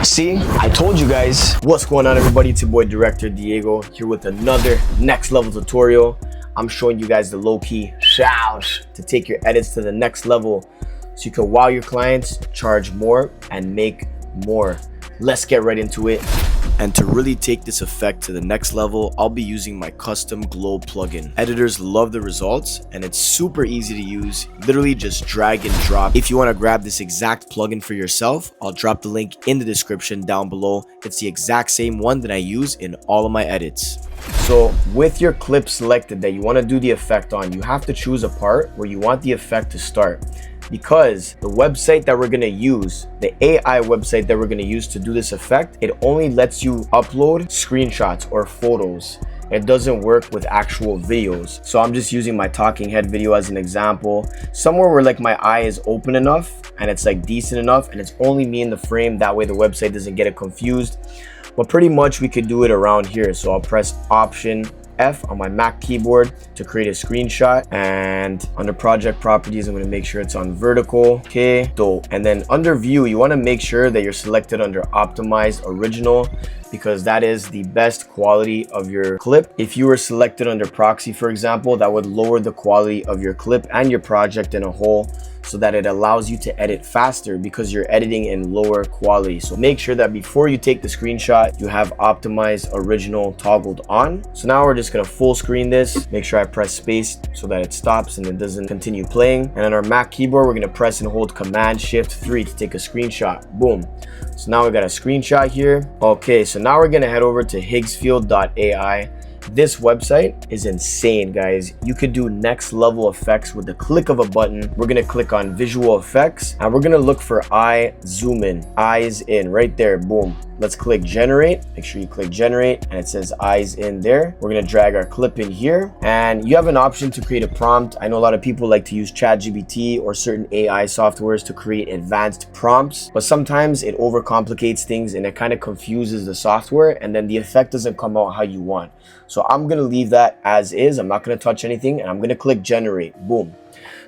See, I told you guys. What's going on, everybody? It's your boy Director Diego here with another next level tutorial. I'm showing you guys the low-key shout to take your edits to the next level so you can wow your clients, charge more, and make more. Let's get right into it. And to really take this effect to the next level, I'll be using my custom glow plugin. Editors love the results and it's super easy to use. Literally just drag and drop. If you want to grab this exact plugin for yourself, I'll drop the link in the description down below. It's the exact same one that I use in all of my edits. So with your clip selected that you want to do the effect on, you have to choose a part where you want the effect to start. Because the website that we're going to use, the AI website that we're going to use to do this effect, it only lets you upload screenshots or photos. It doesn't work with actual videos. So I'm just using my talking head video as an example. Somewhere where like my eye is open enough and it's like decent enough and it's only me in the frame. That way the website doesn't get it confused. But pretty much we could do it around here. So I'll press Option F on my Mac keyboard to create a screenshot, and under project properties I'm going to make sure it's on vertical. Okay, dope. And then under view you want to make sure that you're selected under optimized original, because that is the best quality of your clip. If you were selected under proxy, for example, that would lower the quality of your clip and your project in a whole, so that it allows you to edit faster because you're editing in lower quality. So make sure that before you take the screenshot, you have optimized original toggled on. So now we're just gonna full screen this. Make sure I press space so that it stops and it doesn't continue playing. And on our Mac keyboard, we're gonna press and hold Command-Shift-3 to take a screenshot. Boom. So now we got a screenshot here. Okay, so now we're gonna head over to Higgsfield.ai. This website is insane, guys. You could do next level effects with the click of a button. We're gonna click on visual effects and we're gonna look for eye zoom in, eyes in, right there. Boom. Let's click generate. Make sure you click generate and it says eyes in there. We're gonna drag our clip in here and you have an option to create a prompt. I know a lot of people like to use ChatGPT or certain AI softwares to create advanced prompts, but sometimes it overcomplicates things and it kind of confuses the software and then the effect doesn't come out how you want. So I'm gonna leave that as is. I'm not gonna touch anything and I'm gonna click generate. Boom.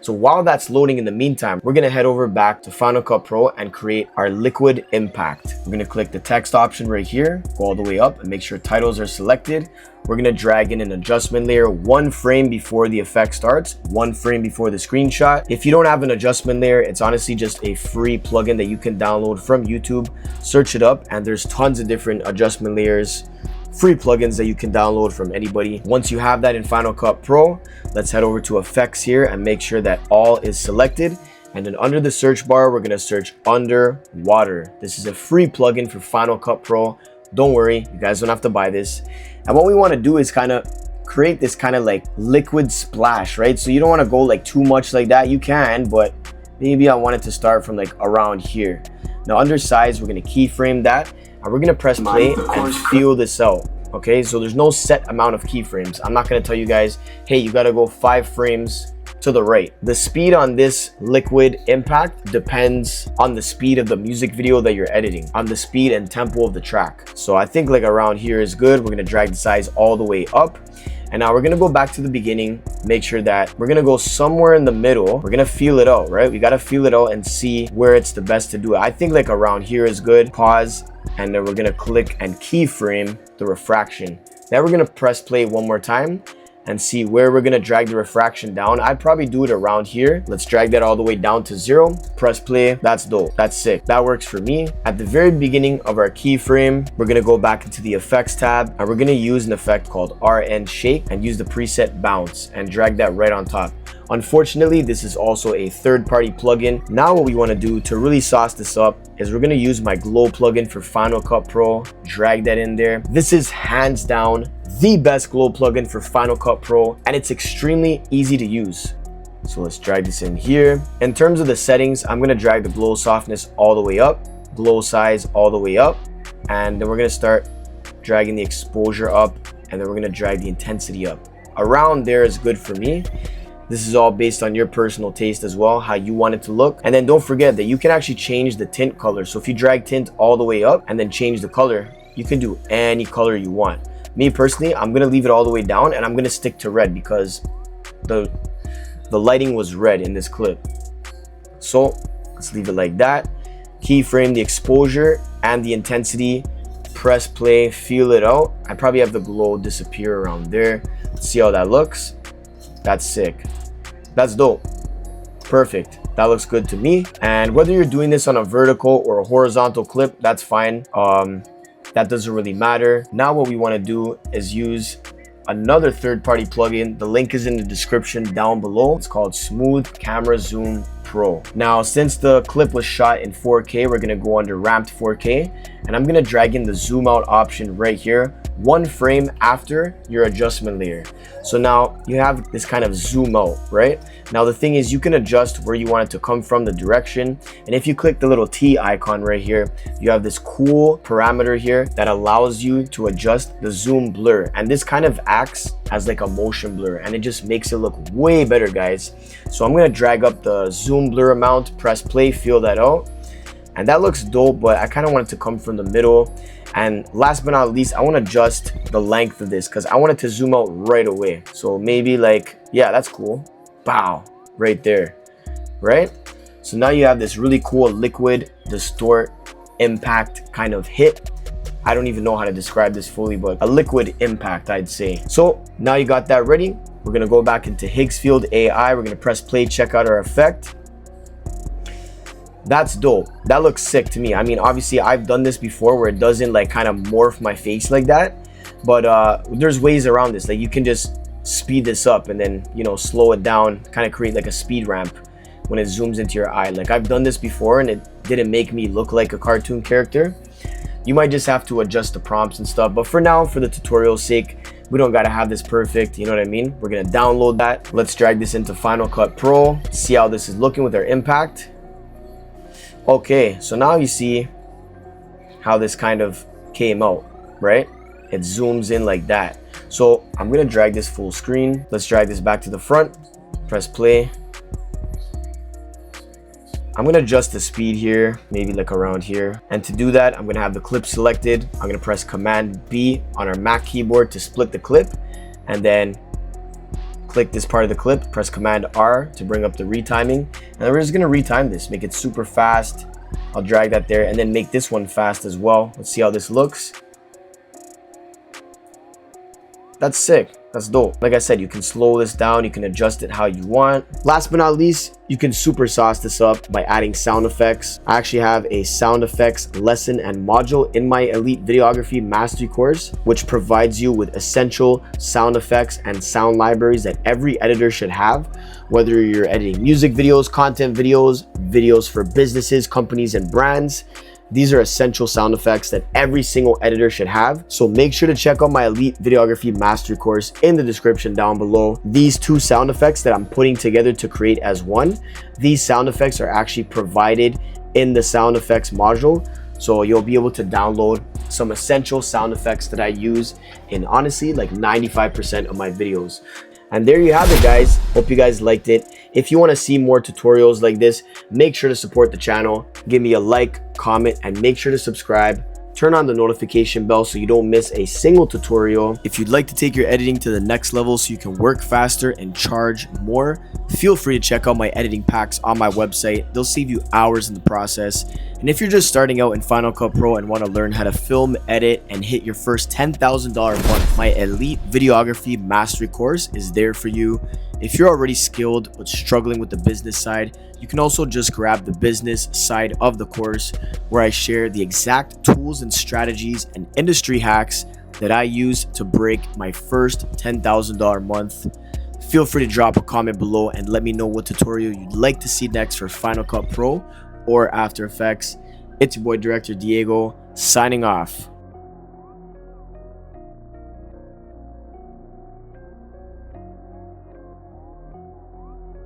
So while that's loading in the meantime, we're gonna head over back to Final Cut Pro and create our liquid impact. We're gonna click the text option right here, go all the way up and make sure titles are selected. We're gonna drag in an adjustment layer 1 frame before the effect starts, 1 frame before the screenshot. If you don't have an adjustment layer, it's honestly just a free plugin that you can download from YouTube. Search it up and there's tons of different adjustment layers, free plugins that you can download from anybody. Once you have that in Final Cut Pro, let's head over to effects here and make sure that all is selected. And then under the search bar, we're gonna search underwater. This is a free plugin for Final Cut Pro. Don't worry, you guys don't have to buy this. And what we wanna do is kind of create this kind of like liquid splash, right? So you don't wanna go like too much like that. You can, but maybe I want it to start from like around here. Now under size, we're gonna keyframe that. And we're gonna press play and feel this out. Okay, so there's no set amount of keyframes. I'm not gonna tell you guys, hey, you gotta go 5 frames to the right. The speed on this liquid impact depends on the speed of the music video that you're editing, on the speed and tempo of the track. So I think like around here is good. We're gonna drag the size all the way up. And now we're gonna go back to the beginning, make sure that we're gonna go somewhere in the middle. We're gonna feel it out, right? We gotta feel it out and see where it's the best to do it. I think like around here is good. Pause, and then we're gonna click and keyframe the refraction. Then we're gonna press play one more time and see where we're gonna drag the refraction down. I'd probably do it around here. Let's drag that all the way down to 0. Press play. That's dope. That's sick. That works for me. At the very beginning of our keyframe, we're gonna go back into the effects tab and we're gonna use an effect called RN shake and use the preset bounce and drag that right on top. Unfortunately, this is also a third-party plugin. Now what we want to do to really sauce this up is we're going to use my glow plugin for Final Cut Pro, drag that in there. This is hands down the best glow plugin for Final Cut Pro and it's extremely easy to use. So let's drag this in here. In terms of the settings, I'm going to drag the glow softness all the way up, glow size all the way up, and then we're going to start dragging the exposure up and then we're going to drag the intensity up. Around there is good for me. This is all based on your personal taste as well, how you want it to look. And then don't forget that you can actually change the tint color. So if you drag tint all the way up and then change the color, you can do any color you want. Me personally, I'm gonna leave it all the way down and I'm gonna stick to red because the lighting was red in this clip. So let's leave it like that. Keyframe the exposure and the intensity. Press play, feel it out. I probably have the glow disappear around there. Let's see how that looks. That's sick. That's dope. Perfect. That looks good to me. And whether you're doing this on a vertical or a horizontal clip, that's fine. That doesn't really matter. Now what we want to do is use another third-party plugin. The link is in the description down below. It's called Smooth Camera Zoom Pro. Now, since the clip was shot in 4K, we're gonna go under ramped 4K, and I'm gonna drag in the zoom out option right here, one frame after your adjustment layer. So now you have this kind of zoom out, right? Now the thing is, you can adjust where you want it to come from, the direction, and if you click the little T icon right here, you have this cool parameter here that allows you to adjust the zoom blur, and this kind of acts as like a motion blur, and it just makes it look way better, guys. So I'm gonna drag up the zoom blur amount, press play, feel that out, and that looks dope, but I kind of want it to come from the middle. And last but not least, I want to adjust the length of this because I want it to zoom out right away. So maybe like, yeah, that's cool. Bow, right there, right? So now you have this really cool liquid distort impact kind of hit. I don't even know how to describe this fully, but a liquid impact, I'd say. So now you got that ready. We're gonna go back into Higgsfield AI. We're gonna press play, check out our effect. That's dope. That looks sick to me. I mean, obviously I've done this before where it doesn't like kind of morph my face like that, but there's ways around this. Like you can just speed this up and then, you know, slow it down, kind of create like a speed ramp when it zooms into your eye. Like I've done this before and it didn't make me look like a cartoon character. You might just have to adjust the prompts and stuff, but for now, for the tutorial's sake, we don't gotta have this perfect, you know what I mean? We're gonna download that. Let's drag this into Final Cut Pro, see how this is looking with our impact. Okay, so now you see how this kind of came out, right? It zooms in like that. So I'm gonna drag this full screen. Let's drag this back to the front, press play. I'm gonna adjust the speed here, maybe like around here. And to do that, I'm gonna have the clip selected. I'm gonna press Command B on our Mac keyboard to split the clip, and then click this part of the clip, press Command R to bring up the retiming, and then we're just gonna retime this, make it super fast. I'll drag that there and then make this one fast as well. Let's see how this looks. That's sick. That's dope. Like I said, you can slow this down, you can adjust it how you want. Last but not least, you can super sauce this up by adding sound effects. I actually have a sound effects lesson and module in my Elite Videography Mastery course, which provides you with essential sound effects and sound libraries that every editor should have, whether you're editing music videos, content videos, videos for businesses, companies, and brands. These are essential sound effects that every single editor should have. So make sure to check out my Elite Videography Mastery course in the description down below. These two sound effects that I'm putting together to create as one, these sound effects are actually provided in the sound effects module. So you'll be able to download some essential sound effects that I use in honestly like 95% of my videos. And there you have it, guys. Hope you guys liked it. If you want to see more tutorials like this, make sure to support the channel. Give me a like, comment, and make sure to subscribe. Turn on the notification bell so you don't miss a single tutorial. If you'd like to take your editing to the next level so you can work faster and charge more, feel free to check out my editing packs on my website. They'll save you hours in the process. And if you're just starting out in Final Cut Pro and want to learn how to film, edit, and hit your first $10,000 a month, my Elite Videography Mastery course is there for you. If you're already skilled but struggling with the business side, you can also just grab the business side of the course where I share the exact tools and strategies and industry hacks that I use to break my first $10,000 month. Feel free to drop a comment below and let me know what tutorial you'd like to see next for Final Cut Pro or After Effects. It's your boy Director Diego signing off.